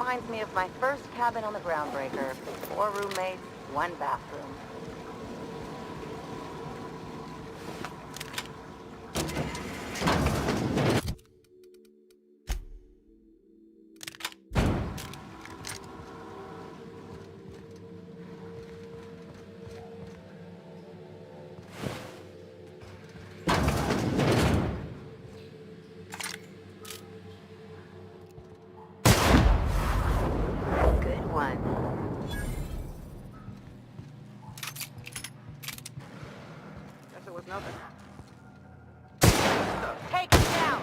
reminds me of my first cabin on the Groundbreaker. 4 roommates, 1 bathroom. Nothing. Take him down!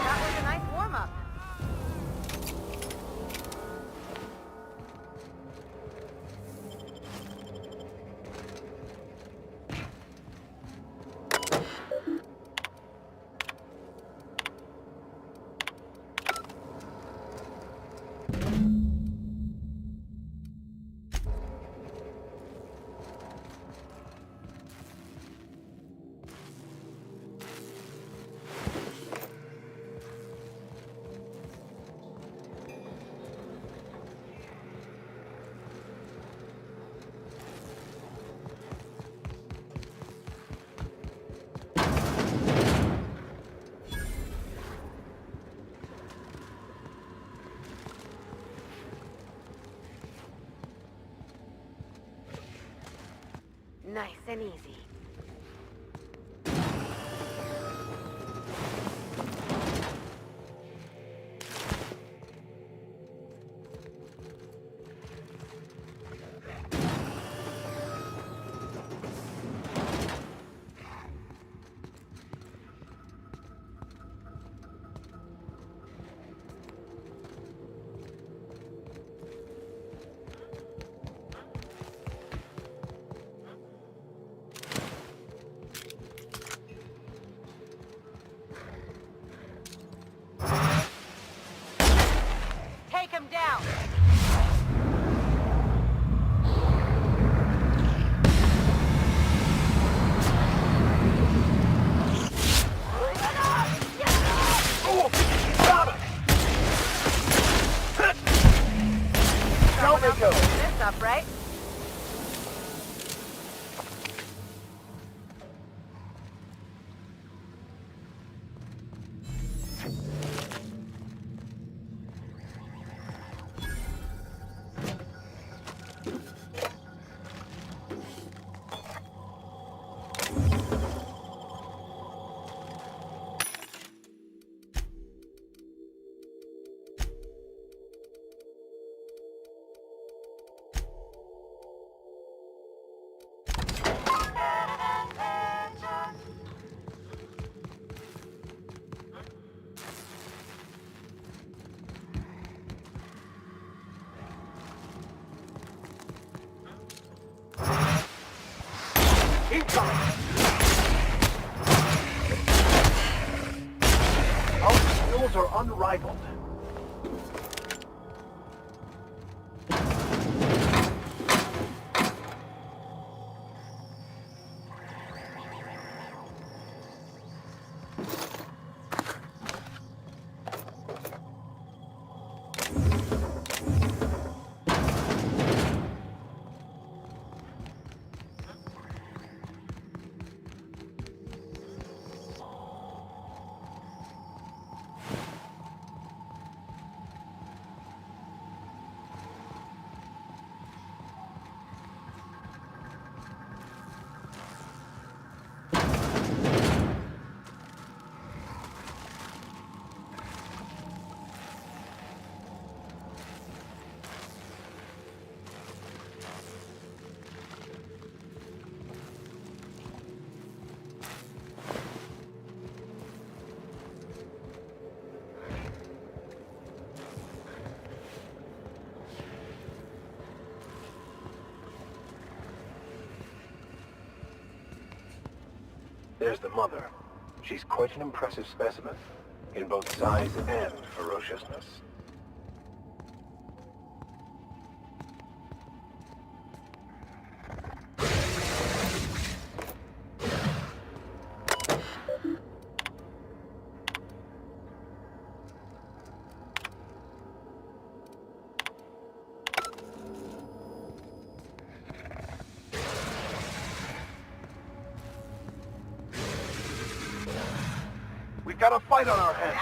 That was a nice warm-up. Nice and easy. Take him down! Don't let go. This up, right? Keep coming. Our skills are unrivaled. There's the mother. She's quite an impressive specimen, in both size and ferociousness. got a fight on our hands.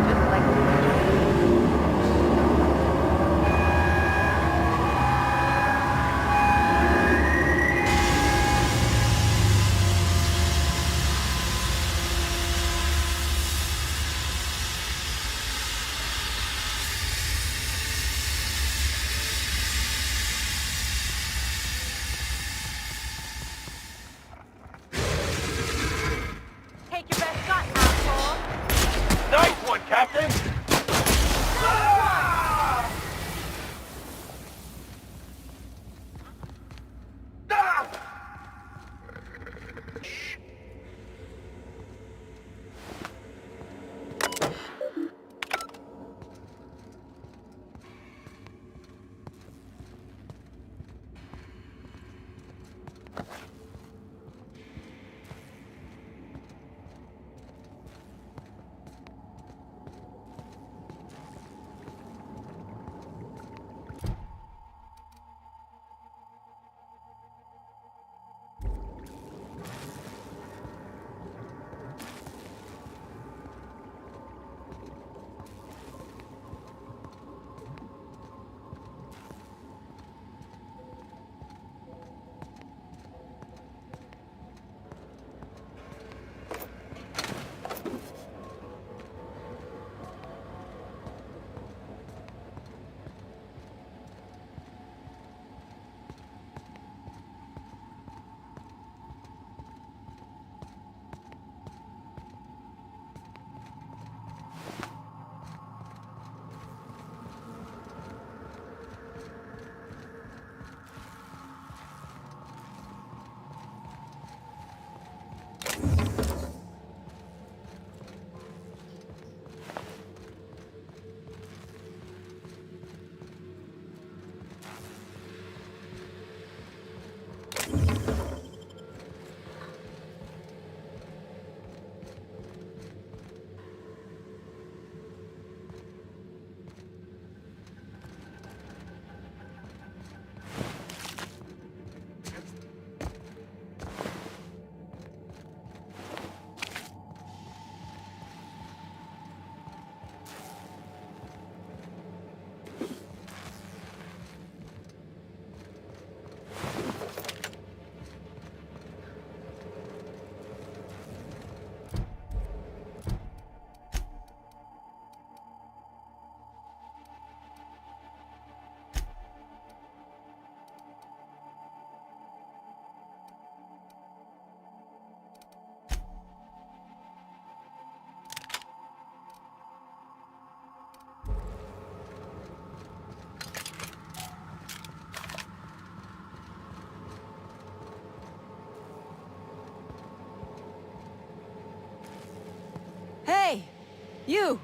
Just like we were. Take your best shot, asshole! Nice one, Captain! Ah! Ah! Hey! You!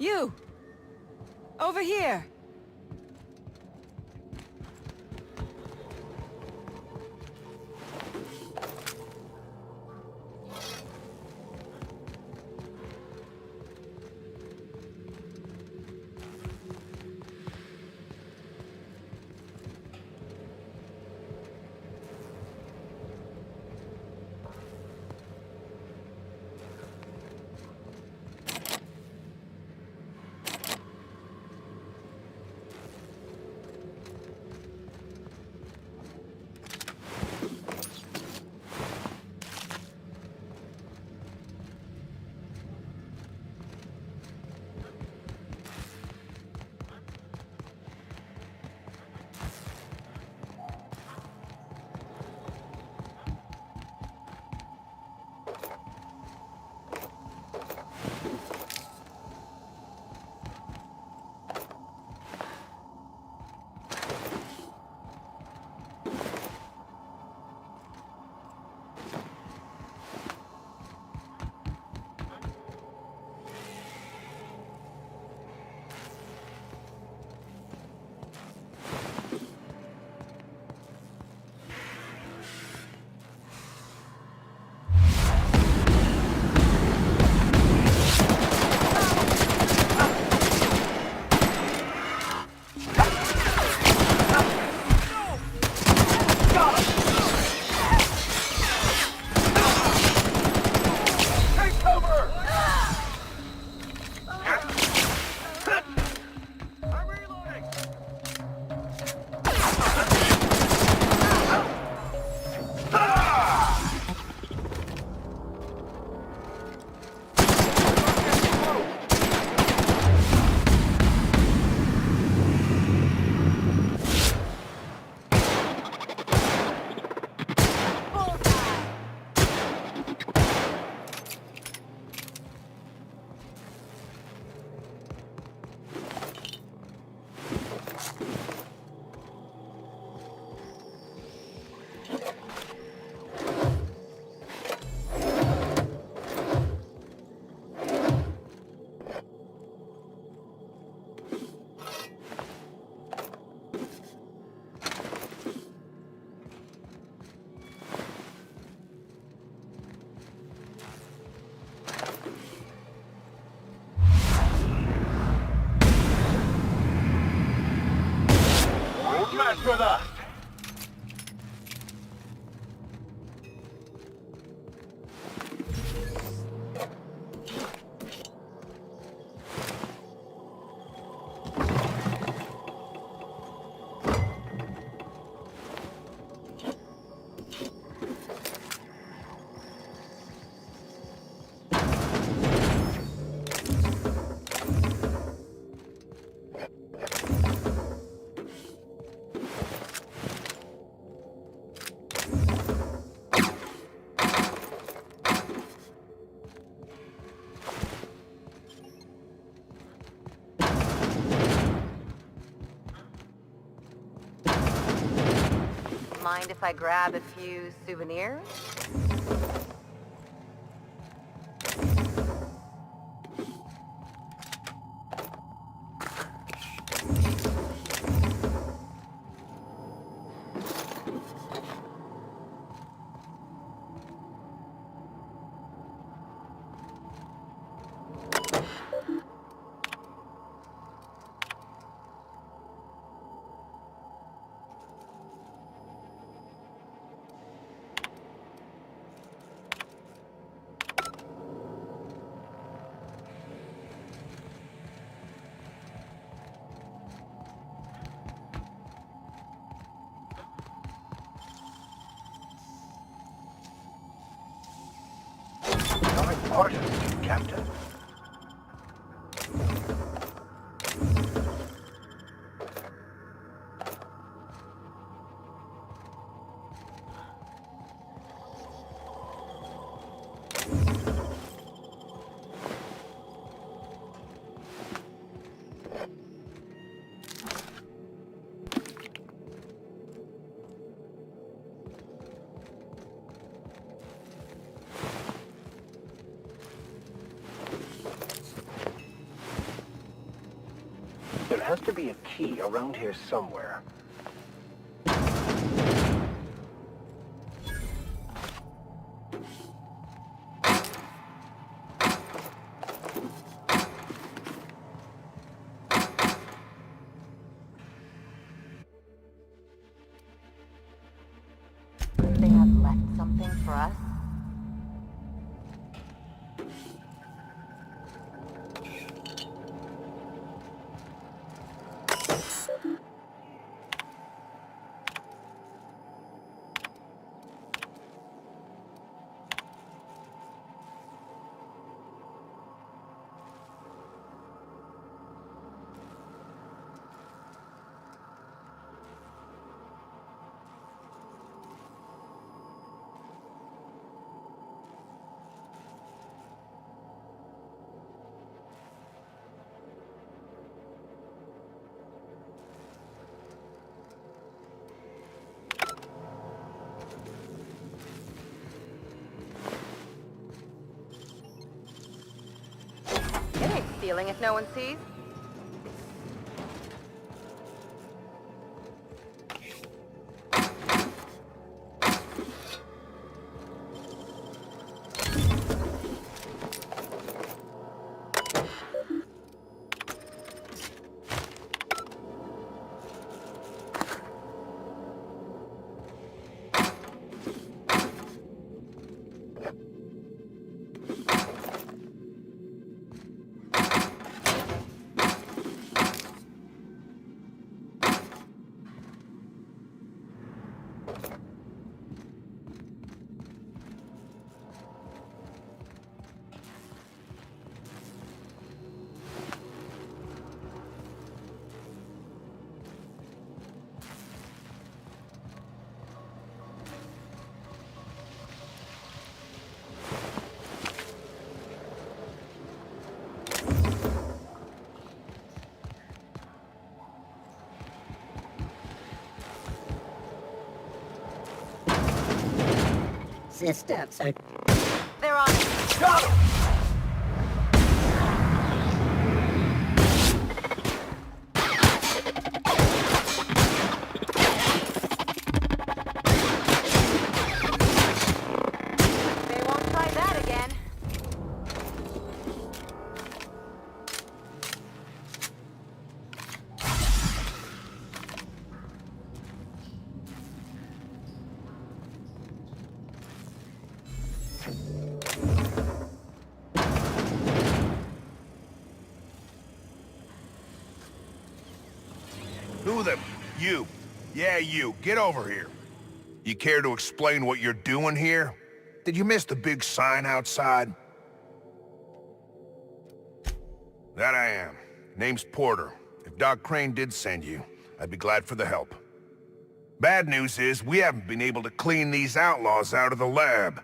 You! Over here! Take cover! I'm reloading! Match with us! Mind if I grab a few souvenirs? How important, Captain? has to be a key around here somewhere. They have left something for us? It ain't stealing if no one sees. Steps are... They're on it. Got him! They won't try that again. Who the... You. Yeah, you. Get over here. You care to explain what you're doing here? Did you miss the big sign outside? That I am. Name's Porter. If Doc Crane did send you, I'd be glad for the help. Bad news is, we haven't been able to clean these outlaws out of the lab.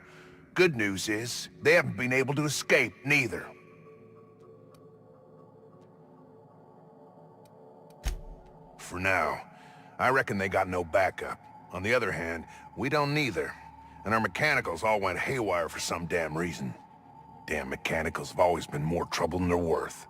Good news is, they haven't been able to escape, neither. For now. I reckon they got no backup. On the other hand, we don't neither. And our mechanicals all went haywire for some damn reason. Damn mechanicals have always been more trouble than they're worth.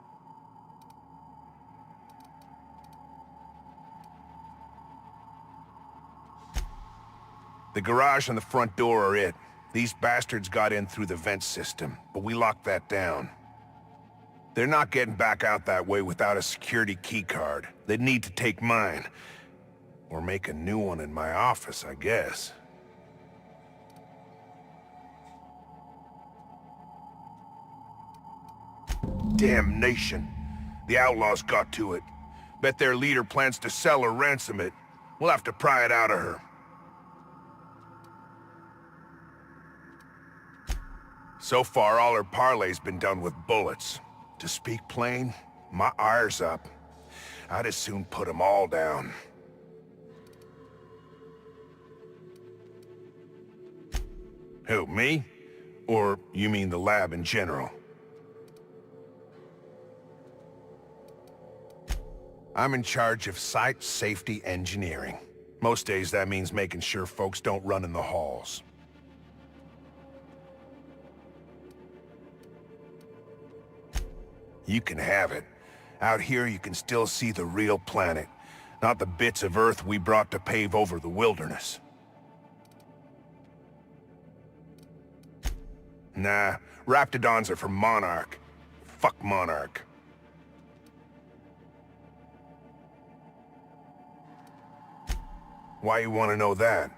The garage and the front door are it. These bastards got in through the vent system, but we locked that down. They're not getting back out that way without a security keycard. They'd need to take mine. Or make a new one in my office, I guess. Damnation. The outlaws got to it. Bet their leader plans to sell or ransom it. We'll have to pry it out of her. So far, all her parlay's been done with bullets. To speak plain, my ire's up. I'd as soon put 'em all down. Who, me? Or you mean the lab in general? I'm in charge of site safety engineering. Most days that means making sure folks don't run in the halls. You can have it. Out here, you can still see the real planet, not the bits of Earth we brought to pave over the wilderness. Nah, Raptidons are for Monarch. Fuck Monarch. Why you want to know that?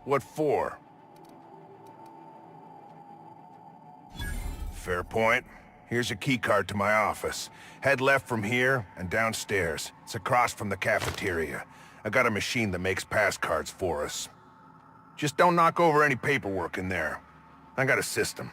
What for? Fair point. Here's a keycard to my office. Head left from here and downstairs. It's across from the cafeteria. I got a machine that makes pass cards for us. Just don't knock over any paperwork in there. I got a system.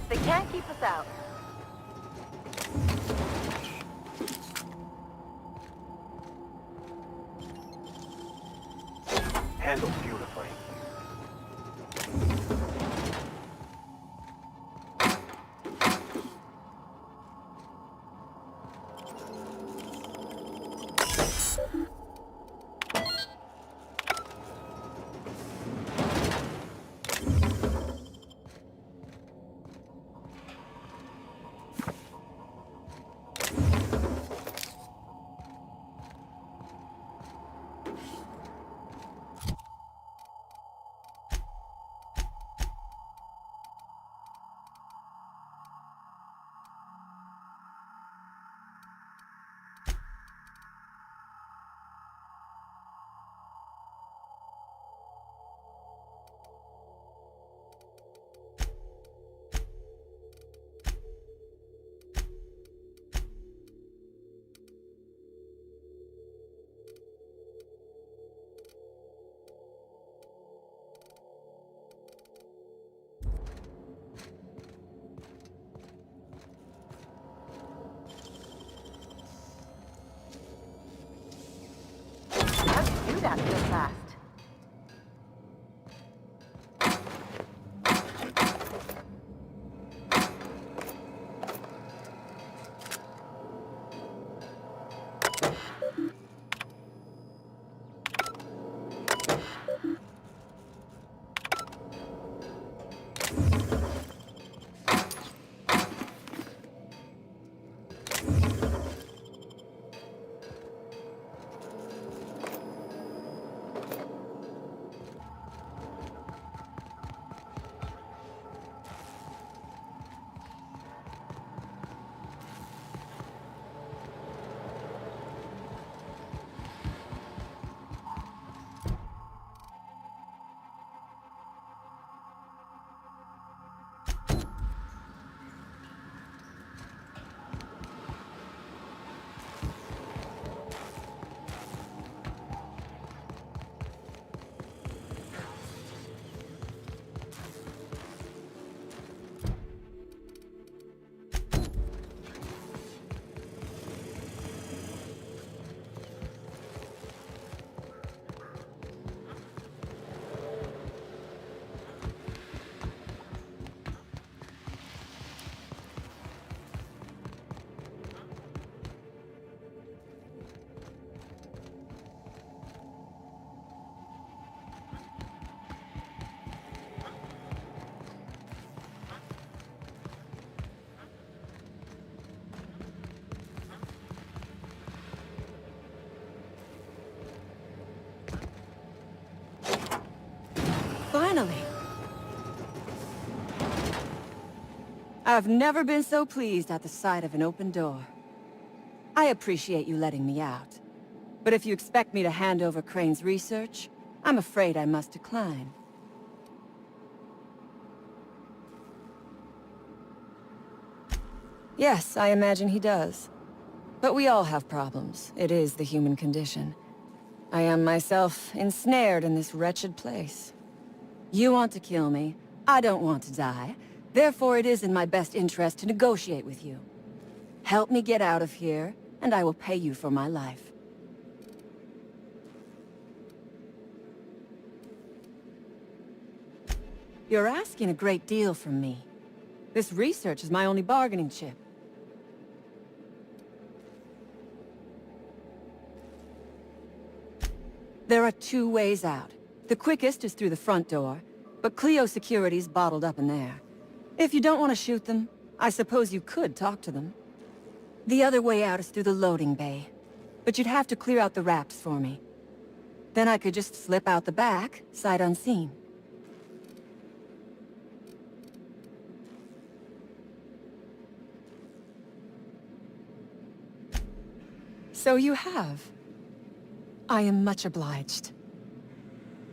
They can't keep us out. Handled beautifully. How'd you do that so fast? I've never been so pleased at the sight of an open door. I appreciate you letting me out. But if you expect me to hand over Crane's research, I'm afraid I must decline. Yes, I imagine he does. But we all have problems. It is the human condition. I am myself ensnared in this wretched place. You want to kill me. I don't want to die. Therefore, it is in my best interest to negotiate with you. Help me get out of here, and I will pay you for my life. You're asking a great deal from me. This research is my only bargaining chip. There are two ways out. The quickest is through the front door, but Clio security's bottled up in there. If you don't want to shoot them, I suppose you could talk to them. The other way out is through the loading bay, but you'd have to clear out the wraps for me. Then I could just slip out the back, sight unseen. So you have. I am much obliged.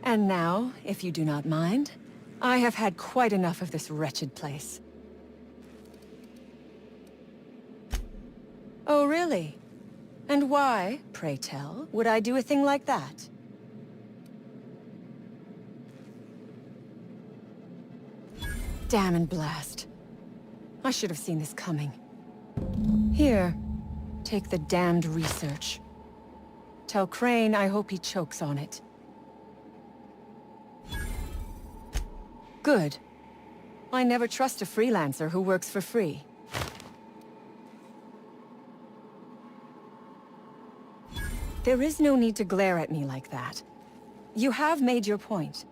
And now, if you do not mind, I have had quite enough of this wretched place. Oh, really? And why, pray tell, would I do a thing like that? Damn and blast. I should have seen this coming. Here, take the damned research. Tell Crane I hope he chokes on it. Good. I never trust a freelancer who works for free. There is no need to glare at me like that. You have made your point.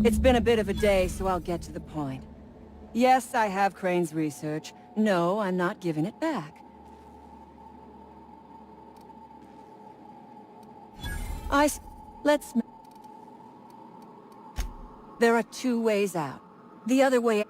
It's been a bit of a day, so I'll get to the point. Yes, I have Crane's research. No, I'm not giving it back. Let's... There are two ways out. The other way...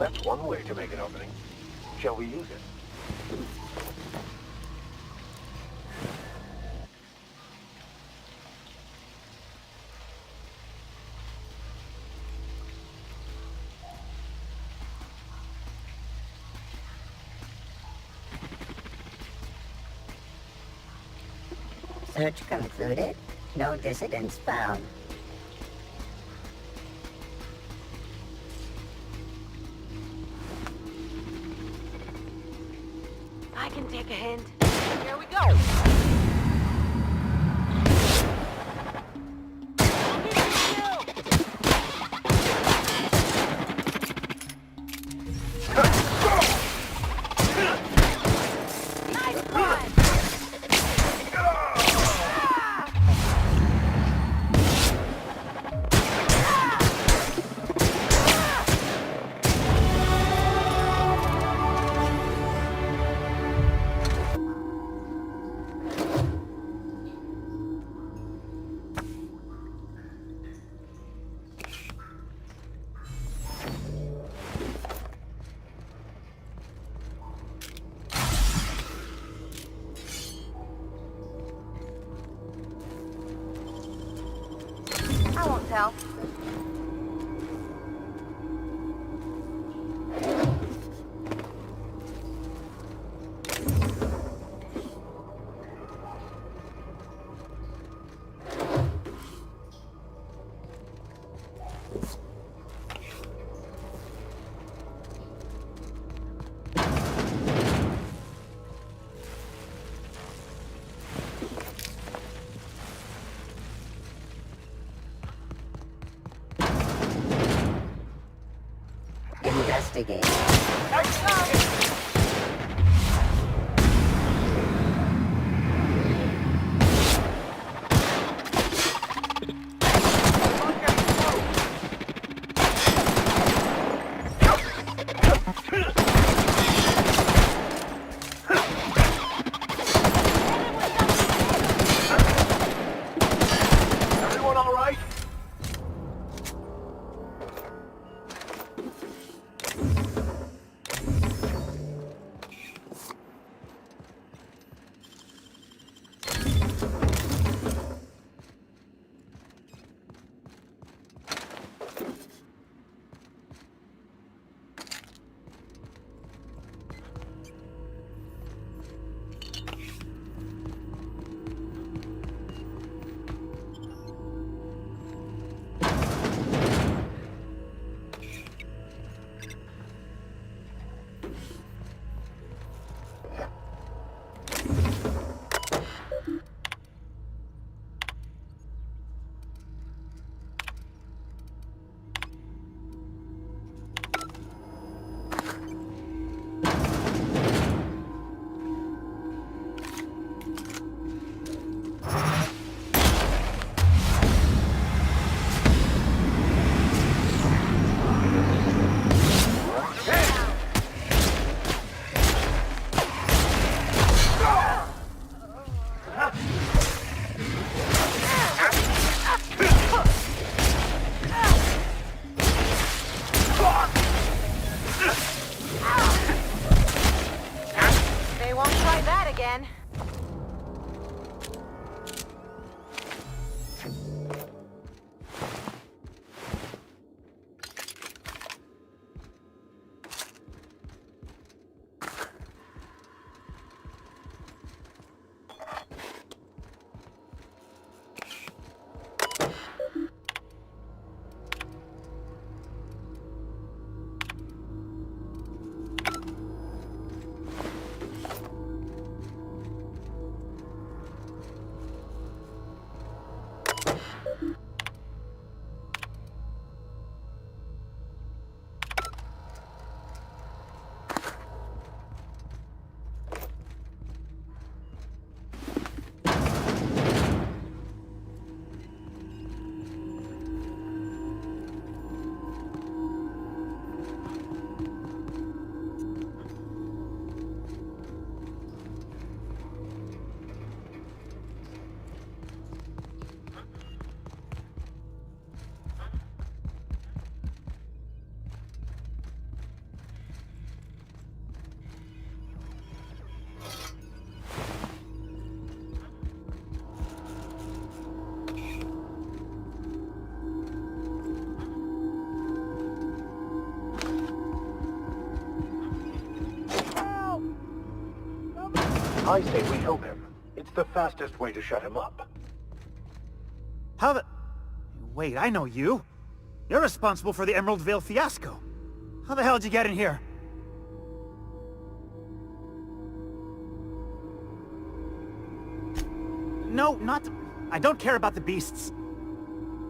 That's one way to make an opening. Shall we use it? Search concluded. No dissidents found. I can take a hint. Here we go. Nice one. I won't tell. Investigate. Everyone all right? I say we help him. It's the fastest way to shut him up. How the... Wait, I know you. You're responsible for the Emerald Vale fiasco. How the hell did you get in here? No, not... I don't care about the beasts.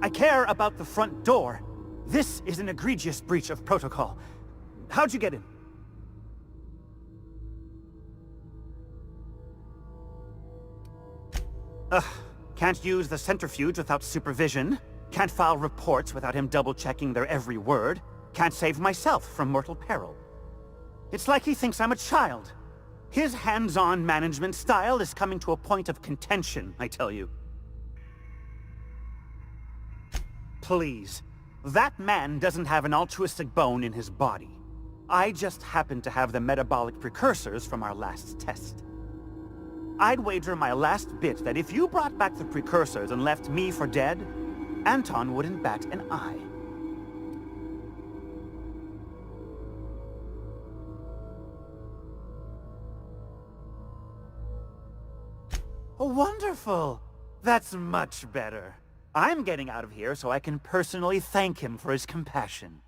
I care about the front door. This is an egregious breach of protocol. How'd you get in? Can't use the centrifuge without supervision. Can't file reports without him double-checking their every word. Can't save myself from mortal peril. It's like he thinks I'm a child. His hands-on management style is coming to a point of contention, I tell you. Please. That man doesn't have an altruistic bone in his body. I just happen to have the metabolic precursors from our last test. I'd wager my last bit that if you brought back the precursors and left me for dead, Anton wouldn't bat an eye. Wonderful! That's much better. I'm getting out of here so I can personally thank him for his compassion.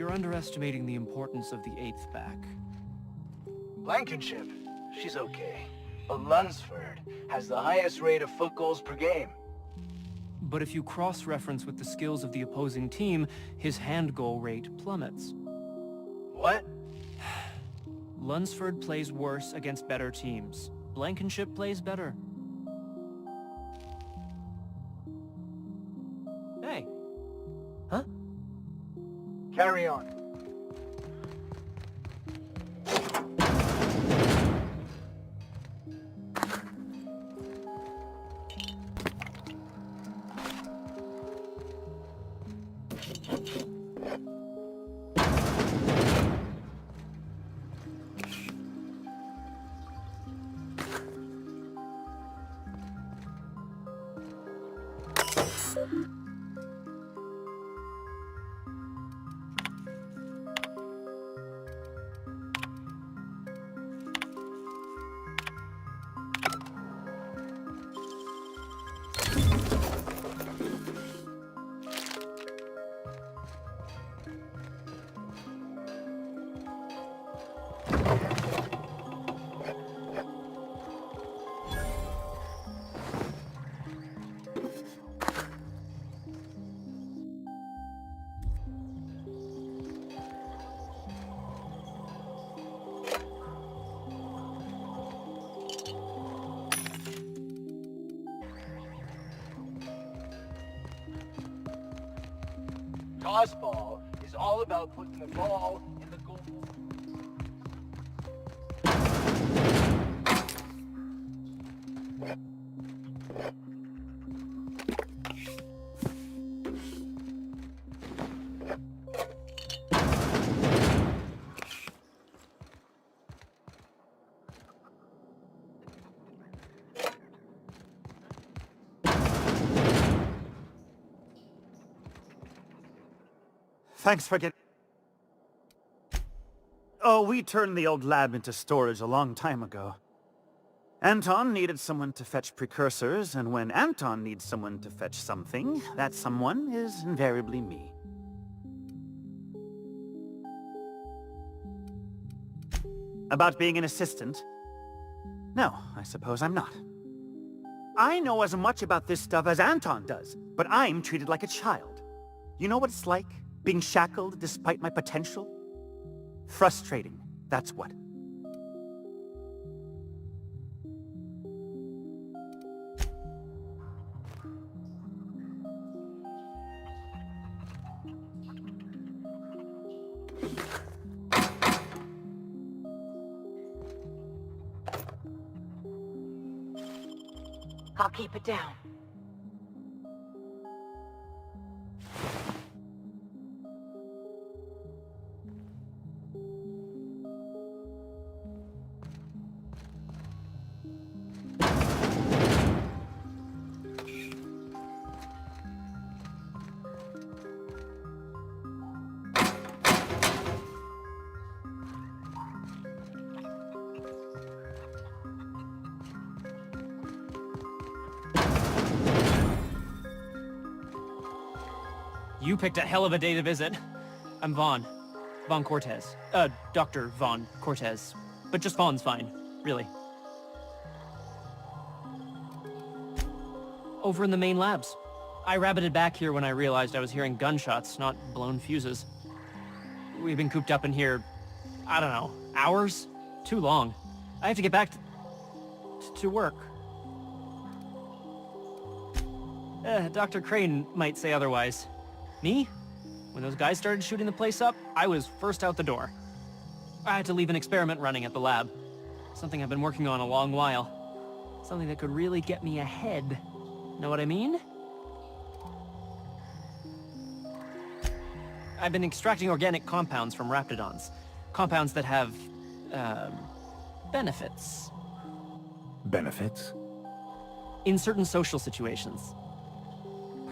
You're underestimating the importance of the 8th back. Blankenship, she's okay. But Lunsford has the highest rate of foot goals per game. But if you cross-reference with the skills of the opposing team, his hand goal rate plummets. What? Lunsford plays worse against better teams. Blankenship plays better. Hey. Huh? Carry on. Tossball is all about putting the ball in the goal. Thanks for getting... Oh, we turned the old lab into storage a long time ago. Anton needed someone to fetch precursors, and when Anton needs someone to fetch something, that someone is invariably me. About being an assistant? No, I suppose I'm not. I know as much about this stuff as Anton does, but I'm treated like a child. You know what it's like? Being shackled despite my potential? Frustrating, that's what. I'll keep it down. You picked a hell of a day to visit. I'm Vaughn. Vaughn Cortez. Dr. Vaughn Cortez. But just Vaughn's fine, really. Over in the main labs. I rabbited back here when I realized I was hearing gunshots, not blown fuses. We've been cooped up in here, I don't know, hours? Too long. I have to get back to work. Dr. Crane might say otherwise. Me? When those guys started shooting the place up, I was first out the door. I had to leave an experiment running at the lab. Something I've been working on a long while. Something that could really get me ahead. Know what I mean? I've been extracting organic compounds from raptidons. Compounds that have, benefits. Benefits? In certain social situations.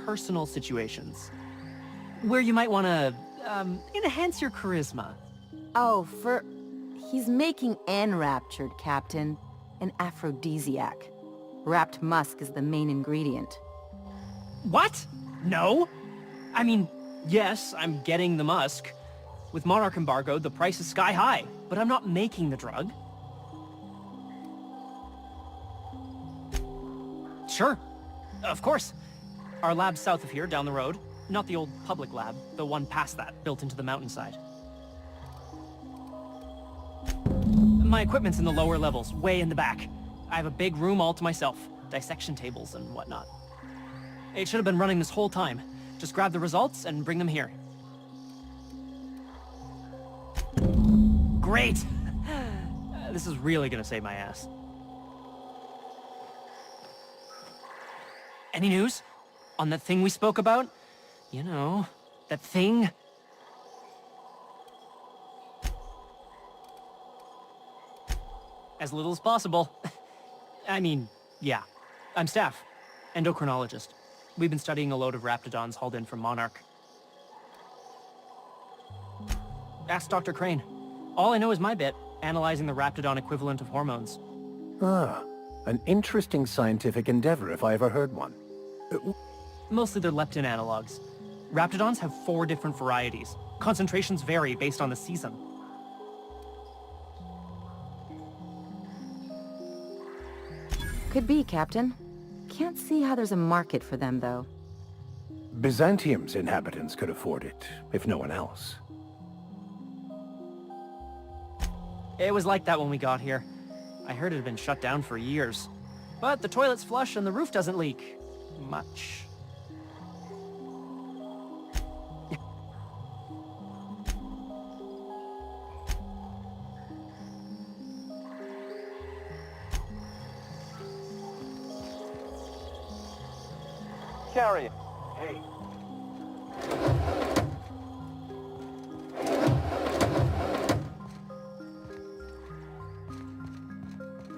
Personal situations. Where you might want to, enhance your charisma. Oh, he's making enraptured, Captain. An aphrodisiac. Wrapped musk is the main ingredient. What? No? I mean, yes, I'm getting the musk. With Monarch embargoed, the price is sky high, but I'm not making the drug. Sure. Of course. Our lab's south of here, down the road. Not the old public lab, the one past that, built into the mountainside. My equipment's in the lower levels, way in the back. I have a big room all to myself, dissection tables and whatnot. It should have been running this whole time. Just grab the results and bring them here. Great! This is really gonna save my ass. Any news? On that thing we spoke about? You know, that thing? As little as possible. I mean, yeah. I'm staff. Endocrinologist. We've been studying a load of raptidons hauled in from Monarch. Ask Dr. Crane. All I know is my bit, analyzing the raptidon equivalent of hormones. Ah, an interesting scientific endeavor if I ever heard one. Mostly they're leptin analogs. Raptidons have 4 different varieties. Concentrations vary based on the season. Could be, Captain. Can't see how there's a market for them, though. Byzantium's inhabitants could afford it, if no one else. It was like that when we got here. I heard it had been shut down for years. But the toilet's flush and the roof doesn't leak. Much. Carry. Hey.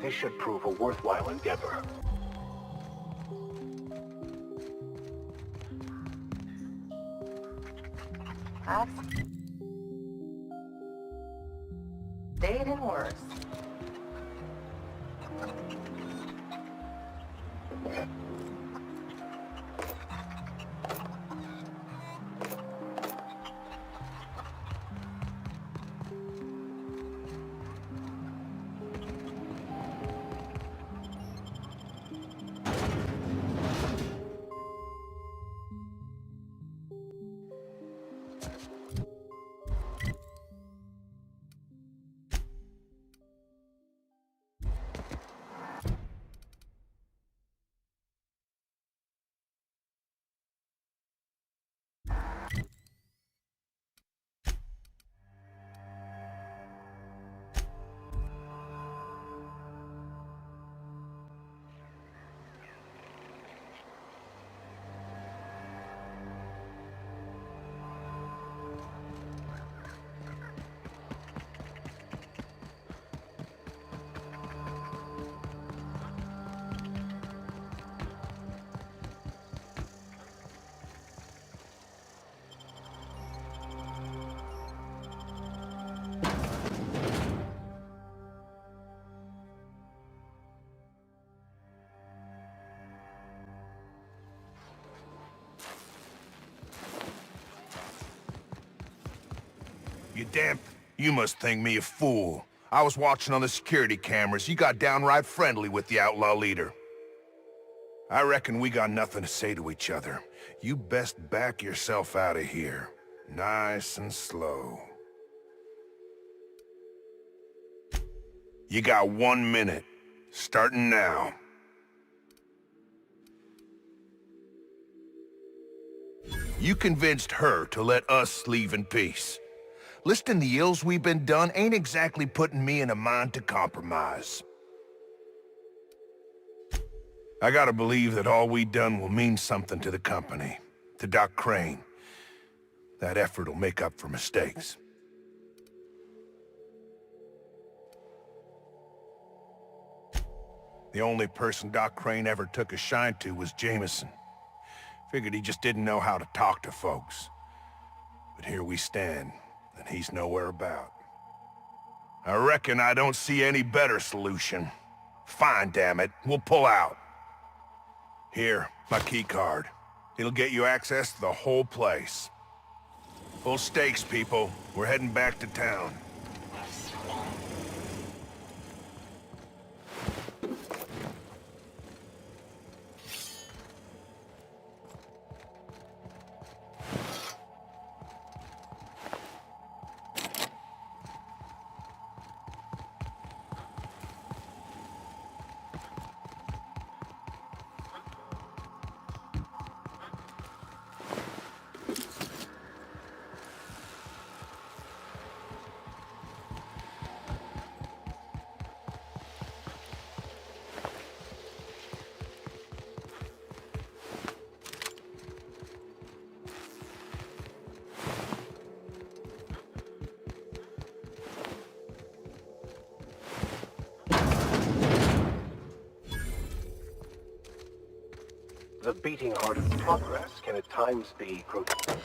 This should prove a worthwhile endeavor. Stayed in worse. You must think me a fool. I was watching on the security cameras. You got downright friendly with the outlaw leader. I reckon we got nothing to say to each other. You best back yourself out of here. Nice and slow. You got 1 minute. Starting now. You convinced her to let us leave in peace. Listing the ills we've been done ain't exactly putting me in a mind to compromise. I gotta believe that all we done will mean something to the company, to Doc Crane. That effort'll make up for mistakes. The only person Doc Crane ever took a shine to was Jameson. Figured he just didn't know how to talk to folks. But here we stand, and he's nowhere about. I reckon I don't see any better solution. Fine, damn it. We'll pull out. Here, my key card. It'll get you access to the whole place. Full stakes, people. We're heading back to town. The beating heart of progress can at times be grotesque.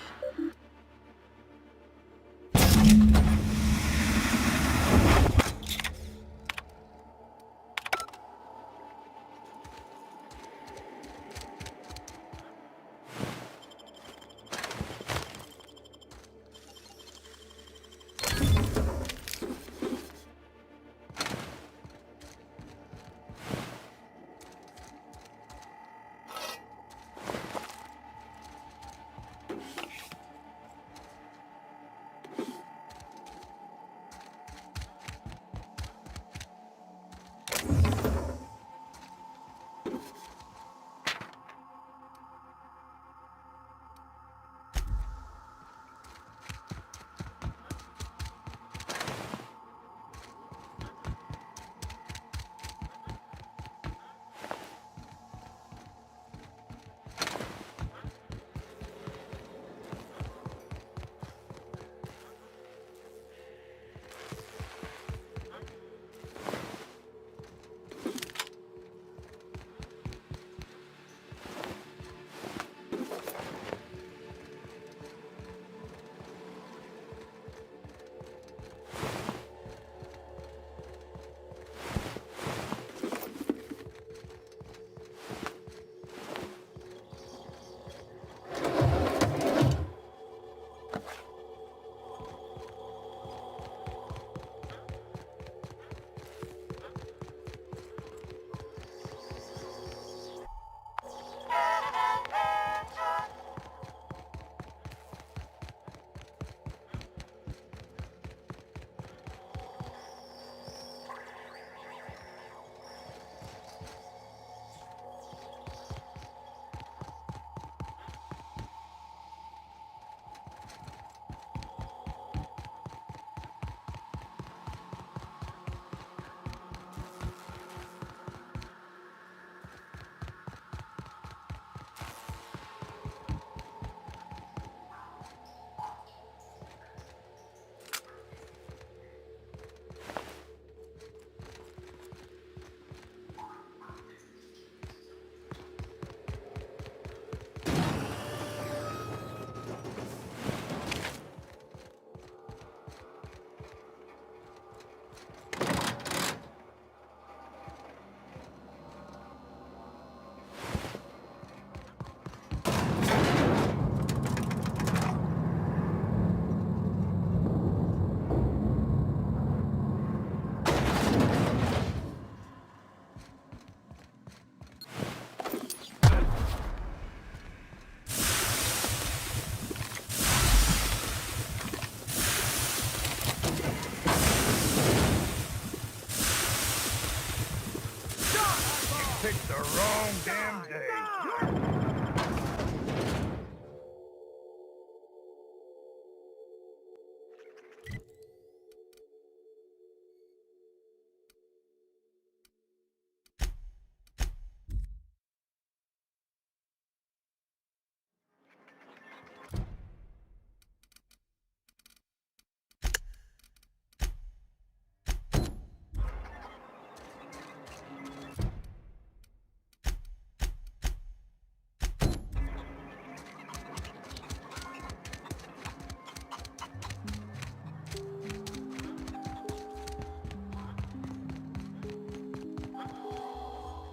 Picked the wrong damn day.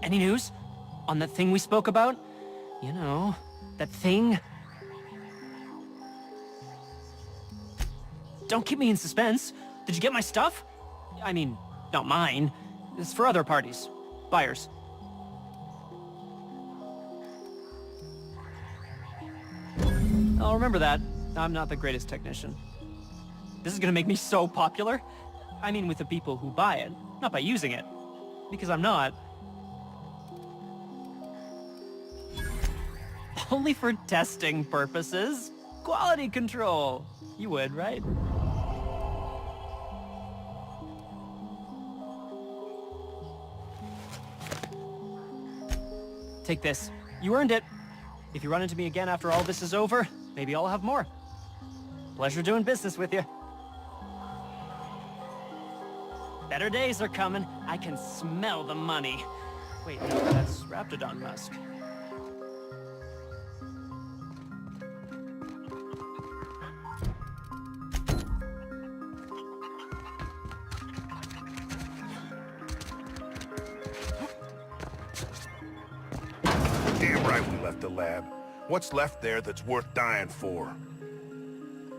Any news? On that thing we spoke about? You know, that thing? don't keep me in suspense. Did you get my stuff? I mean, not mine. It's for other parties. Buyers. I'll remember that. I'm not the greatest technician. This is gonna make me so popular. I mean with the people who buy it, not by using it. Because I'm not. Only for testing purposes. Quality control. You would, right? Take this. You earned it. If you run into me again after all this is over, maybe I'll have more. Pleasure doing business with you. Better days are coming. I can smell the money. Wait, no, that's Raptidon Musk. Damn right we left the lab. What's left there that's worth dying for?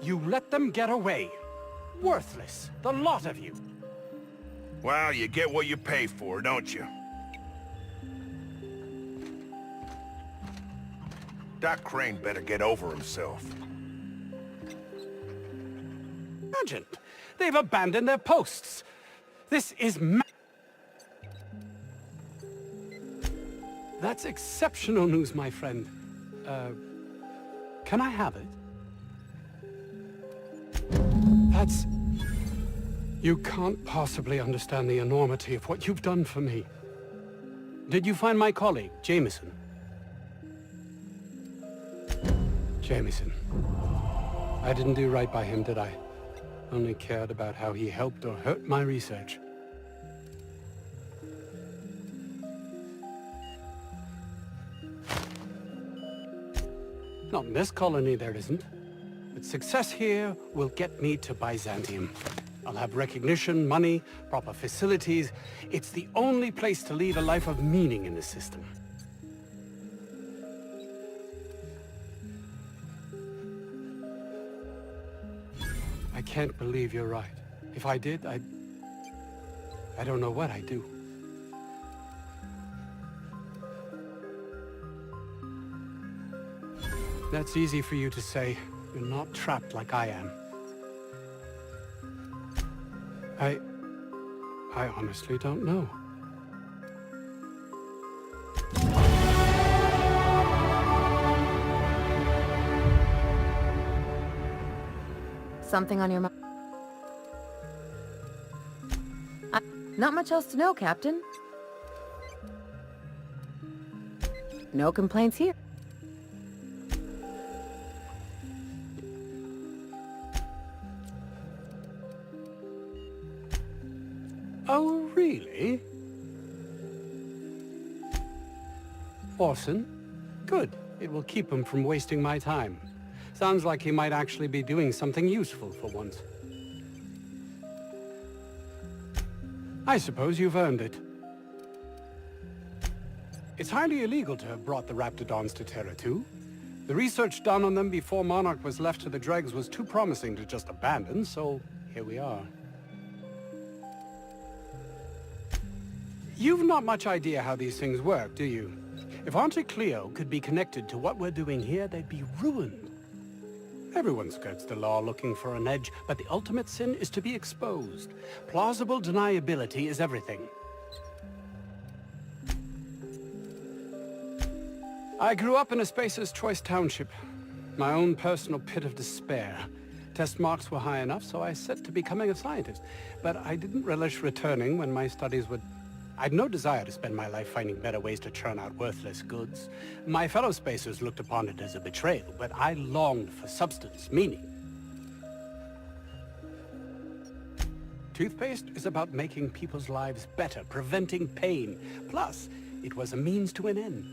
You let them get away. Worthless, the lot of you. Well, you get what you pay for, don't you? Doc Crane better get over himself. Imagine, they've abandoned their posts. This is That's exceptional news, my friend. Can I have it? That's... You can't possibly understand the enormity of what you've done for me. Did you find my colleague, Jameson? Jameson. I didn't do right by him, did I? Only cared about how he helped or hurt my research. Not in this colony, there isn't. But success here will get me to Byzantium. I'll have recognition, money, proper facilities. It's the only place to lead a life of meaning in the system. I can't believe you're right. If I did, I don't know what I'd do. That's easy for you to say. You're not trapped like I am. I honestly don't know. Something on your mind? Not much else to know, Captain. No complaints here. Oh, really? Orson? Good. It will keep him from wasting my time. Sounds like he might actually be doing something useful for once. I suppose you've earned it. It's highly illegal to have brought the Raptidons to Terra 2. The research done on them before Monarch was left to the dregs was too promising to just abandon, so here we are. You've not much idea how these things work, do you? If Auntie Cleo could be connected to what we're doing here, they'd be ruined. Everyone skirts the law looking for an edge, but the ultimate sin is to be exposed. Plausible deniability is everything. I grew up in a Spacer's Choice township, my own personal pit of despair. Test marks were high enough, so I set to becoming a scientist. But I didn't relish returning when my studies would... I'd no desire to spend my life finding better ways to churn out worthless goods. My fellow Spacers looked upon it as a betrayal, but I longed for substance, meaning. Toothpaste is about making people's lives better, preventing pain. Plus, it was a means to an end.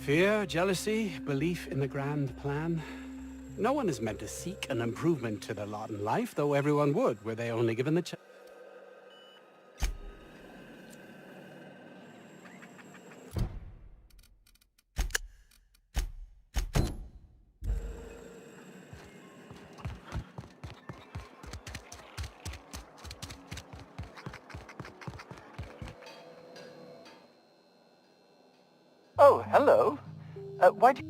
Fear, jealousy, belief in the grand plan. No one is meant to seek an improvement to their lot in life, though everyone would, were they only given the chance. Oh, hello. Why do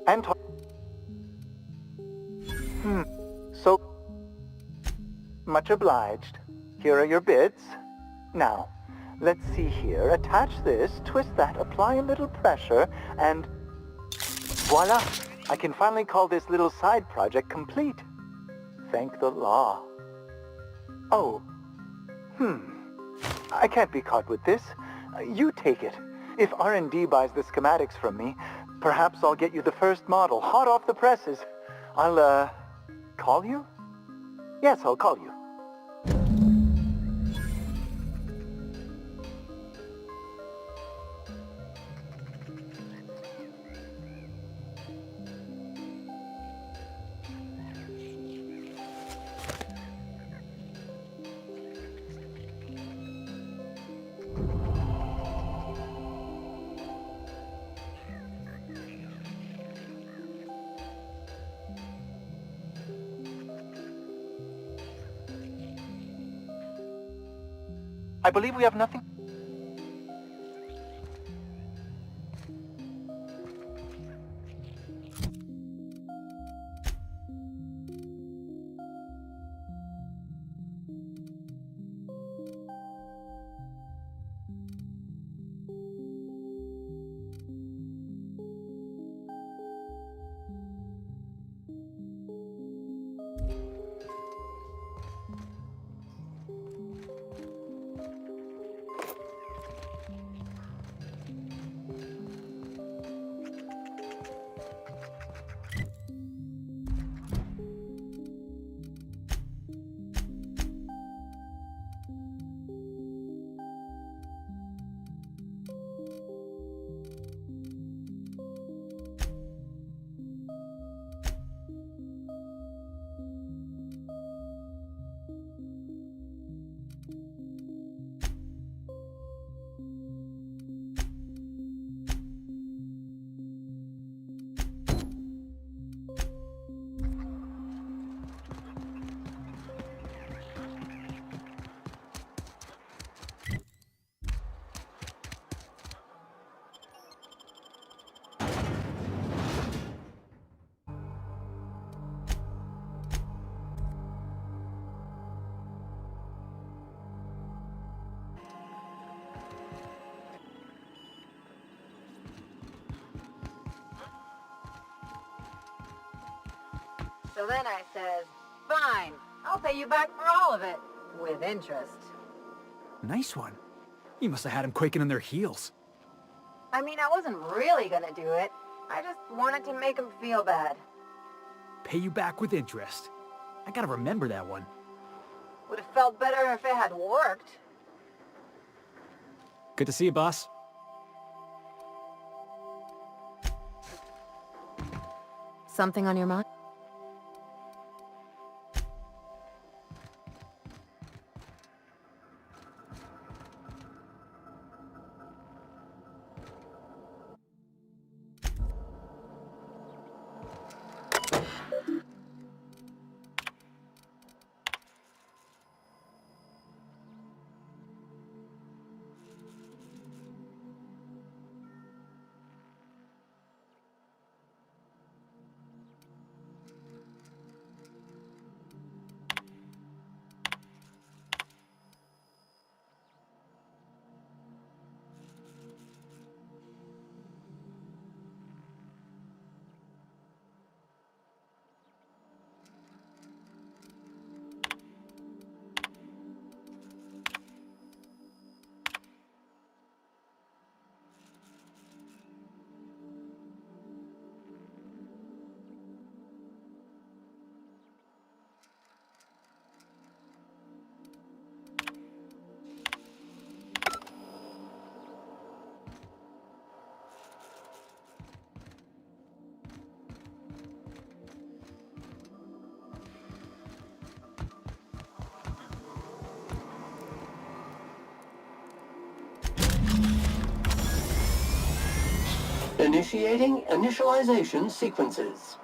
Anton. So much obliged. Here are your bits. Now, let's see here. Attach this, twist that, apply a little pressure, and voila! I can finally call this little side project complete. Thank the law. Oh. I can't be caught with this. You take it. If R&D buys the schematics from me, perhaps I'll get you the first model, hot off the presses. I'll, call you? Yes, I'll call you. I believe we have nothing. So then I says, fine, I'll pay you back for all of it, with interest. Nice one. You must have had them quaking in their heels. I mean, I wasn't really gonna do it. I just wanted to make him feel bad. Pay you back with interest. I gotta remember that one. Would have felt better if it had worked. Good to see you, boss. Something on your mind? Initiating initialization sequences.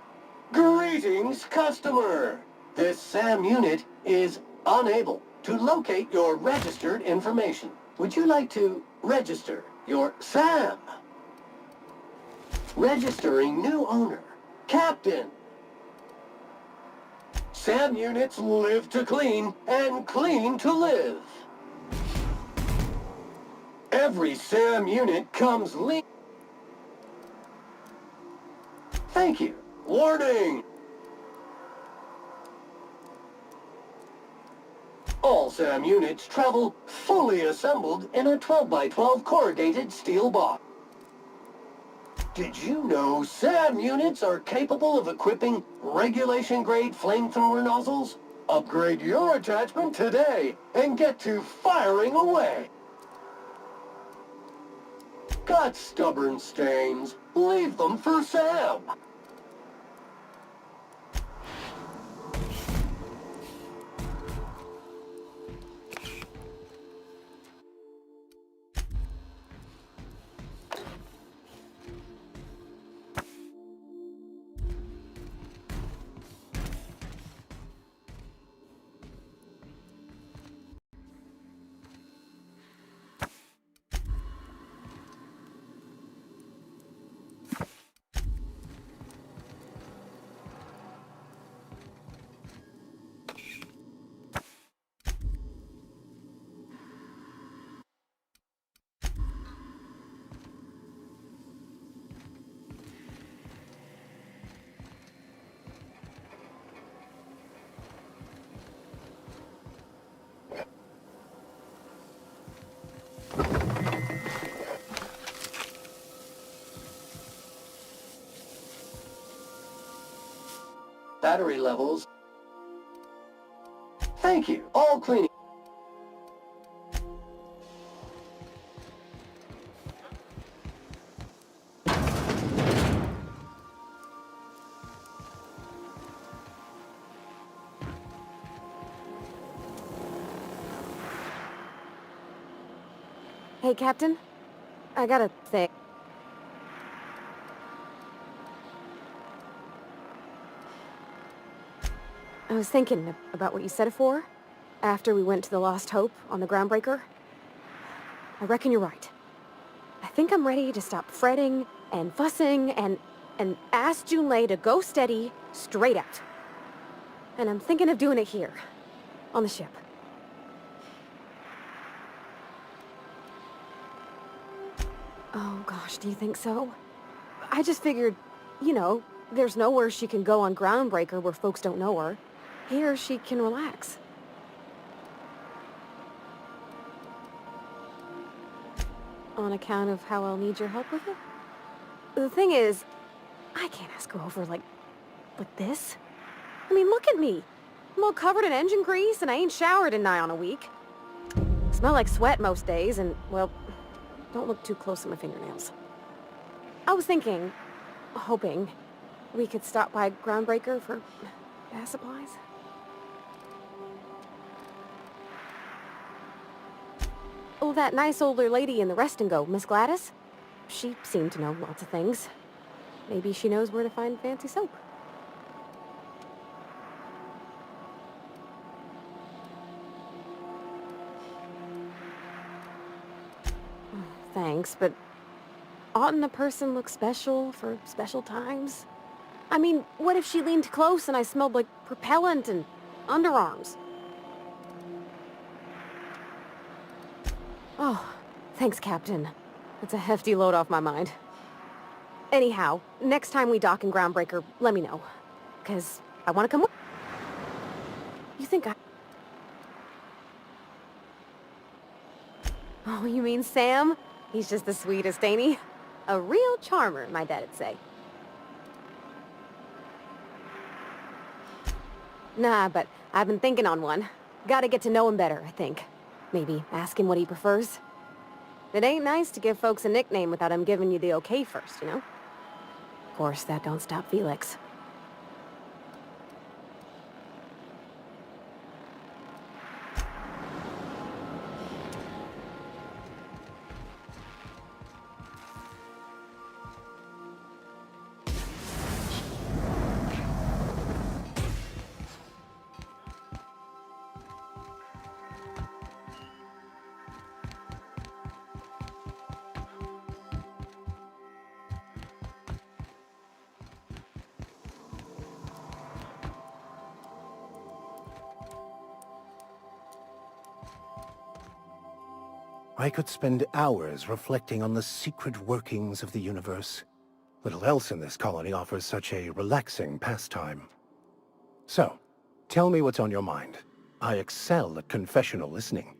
Greetings, customer! This SAM unit is unable to locate your registered information. Would you like to register your SAM? Registering new owner. Captain. SAM units live to clean and clean to live. Every SAM unit comes lean. Thank you. Warning! All SAM units travel fully assembled in a 12 by 12 corrugated steel box. Did you know SAM units are capable of equipping regulation-grade flamethrower nozzles? Upgrade your attachment today and get to firing away. Got stubborn stains? Leave them for Sam. Battery levels. Thank you. All cleaning. Hey, Captain. I got a thing. I was thinking about what you said before, after we went to the Lost Hope on the Groundbreaker. I reckon you're right. I think I'm ready to stop fretting and fussing and ask Junlei to go steady, straight out. And I'm thinking of doing it here, on the ship. Oh gosh, do you think so? I just figured, you know, there's nowhere she can go on Groundbreaker where folks don't know her. Here she can relax. On account of how I'll need your help with it? The thing is, I can't ask her over like this. I mean, look at me. I'm all covered in engine grease and I ain't showered in nigh on a week. Smell like sweat most days and, well, don't look too close at my fingernails. I was thinking, hoping, we could stop by Groundbreaker for gas supplies. Oh, that nice older lady in the rest and go, Miss Gladys? She seemed to know lots of things. Maybe she knows where to find fancy soap. Thanks, but oughtn't a person look special for special times? I mean, what if she leaned close and I smelled like propellant and underarms? Oh, thanks, Captain. That's a hefty load off my mind. Anyhow, next time we dock in Groundbreaker, let me know. 'Cause I want to come with... You think I... Oh, you mean Sam? He's just the sweetest, ain't he? A real charmer, my dad'd say. Nah, but I've been thinking on one. Gotta get to know him better, I think. Maybe ask him what he prefers. It ain't nice to give folks a nickname without him giving you the okay first, you know? Of course, that don't stop Felix. I could spend hours reflecting on the secret workings of the universe. Little else in this colony offers such a relaxing pastime. So, tell me what's on your mind. I excel at confessional listening.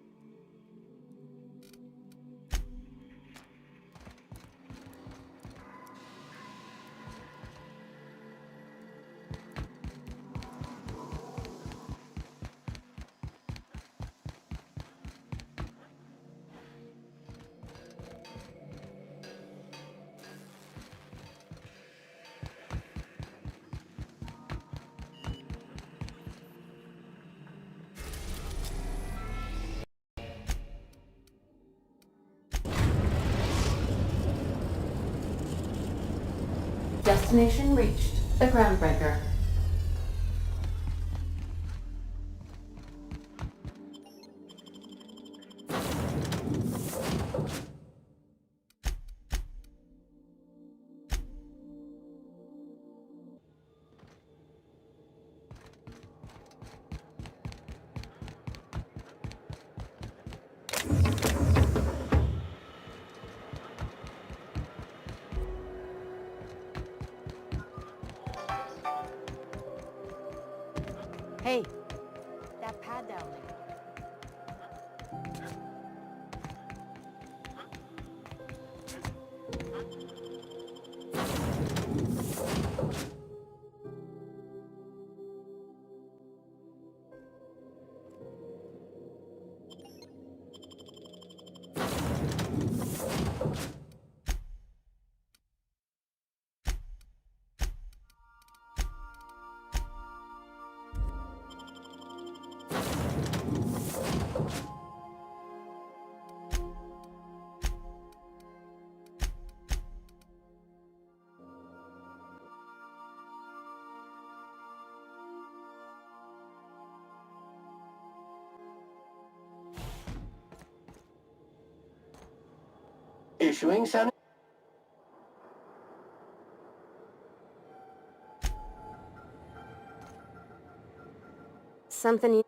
Destination reached. The Groundbreaker. Hey, that pad down there. Issuing sound. Something you...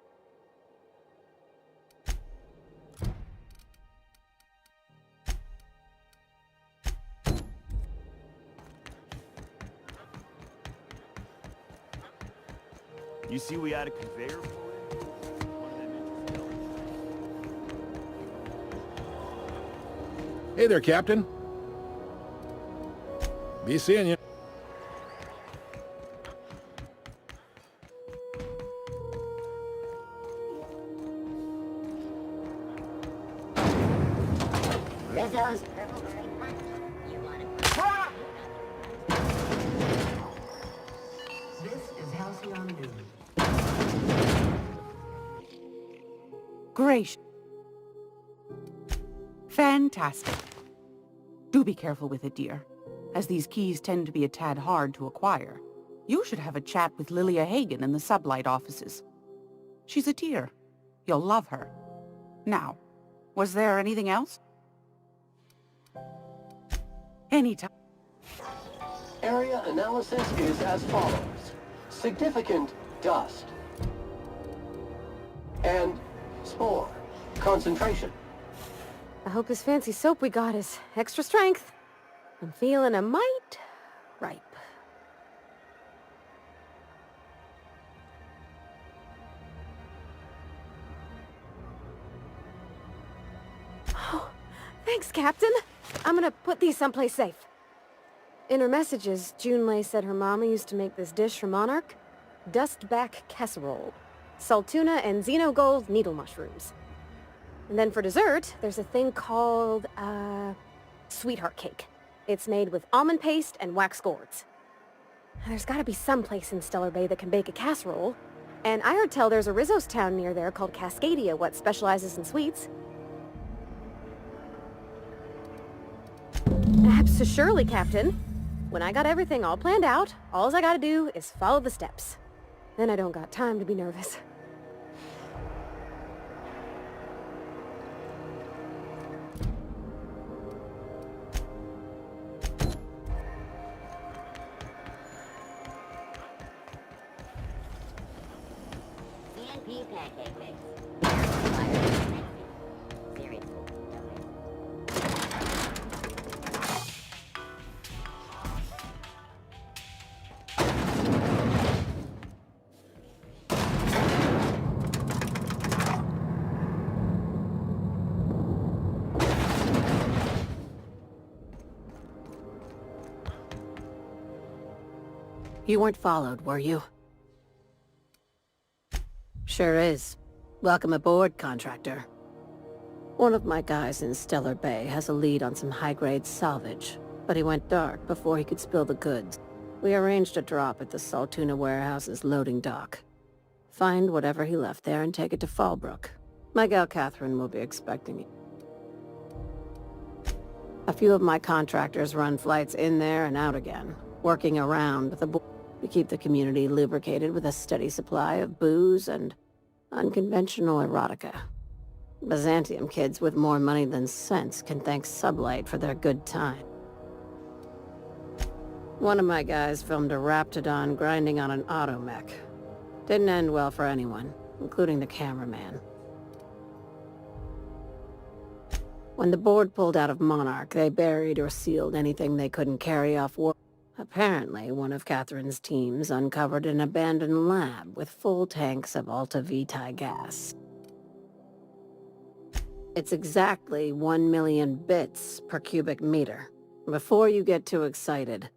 You see we had a conveyor for it? Hey there, Captain. Be seeing you. Rizzo's purple berry punch. You want it? This is Halcyon News. Gracious. Fantastic. Do be careful with it, dear, as these keys tend to be a tad hard to acquire. You should have a chat with Lilia Hagen in the Sublight offices. She's a dear. You'll love her. Now, was there anything else? Anytime. Area analysis is as follows. Significant dust. And spore. Concentration. I hope this fancy soap we got is extra strength. I'm feeling a mite ripe. Oh, thanks, Captain. I'm gonna put these someplace safe. In her messages, Junlei said her mama used to make this dish for Monarch. Dustback casserole. Saltuna and xenogold needle mushrooms. And then for dessert, there's a thing called, sweetheart cake. It's made with almond paste and wax gourds. There's gotta be some place in Stellar Bay that can bake a casserole. And I heard tell there's a Rizzo's town near there called Cascadia what specializes in sweets. Surely, Captain. When I got everything all planned out, all I gotta do is follow the steps. Then I don't got time to be nervous. CNP pancake mix. Seriously, don't You weren't followed, were you? Sure is. Welcome aboard, contractor. One of my guys in Stellar Bay has a lead on some high-grade salvage, but he went dark before he could spill the goods. We arranged a drop at the Saltuna warehouse's loading dock. Find whatever he left there and take it to Fallbrook. My gal Catherine will be expecting you. A few of my contractors run flights in there and out again, working around the border to keep the community lubricated with a steady supply of booze and unconventional erotica. Byzantium kids with more money than sense can thank Sublight for their good time. One of my guys filmed a Raptidon grinding on an automech. Didn't end well for anyone, including the cameraman. When the board pulled out of Monarch, they buried or sealed anything they couldn't carry off war. Apparently, one of Catherine's teams uncovered an abandoned lab with full tanks of Alta Vitae gas. It's exactly 1 million bits per cubic meter. Before you get too excited,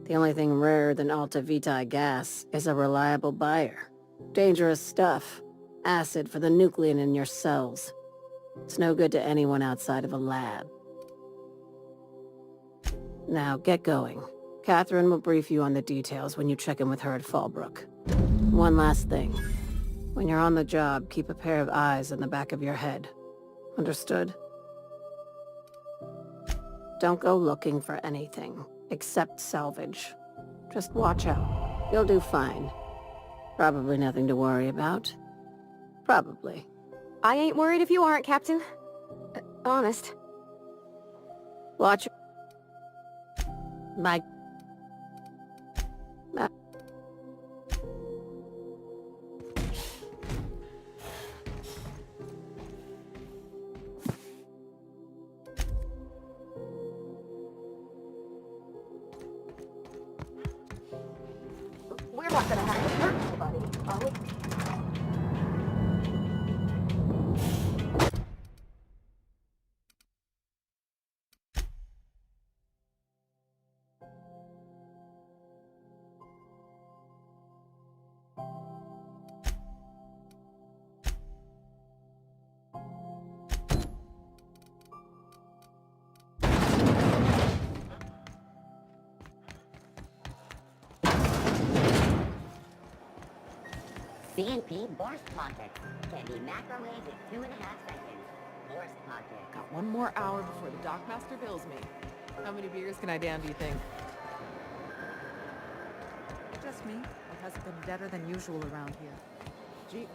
the only thing rarer than Alta Vitae gas is a reliable buyer. Dangerous stuff. Acid for the nuclein in your cells. It's no good to anyone outside of a lab. Now, get going. Catherine will brief you on the details when you check in with her at Fallbrook. One last thing. When you're on the job, keep a pair of eyes in the back of your head. Understood? Don't go looking for anything, except salvage. Just watch out. You'll do fine. Probably nothing to worry about. Probably. I ain't worried if you aren't, Captain. Honest. Watch. My... We're not gonna have to hurt anybody, are we? CNP Borscht Pockets can be microwaved in 2.5 seconds. Borscht Pockets. Got 1 more hour before the Dockmaster bills me. How many beers can I down, do you think? Just me, or has it been deader than usual around here? Gee.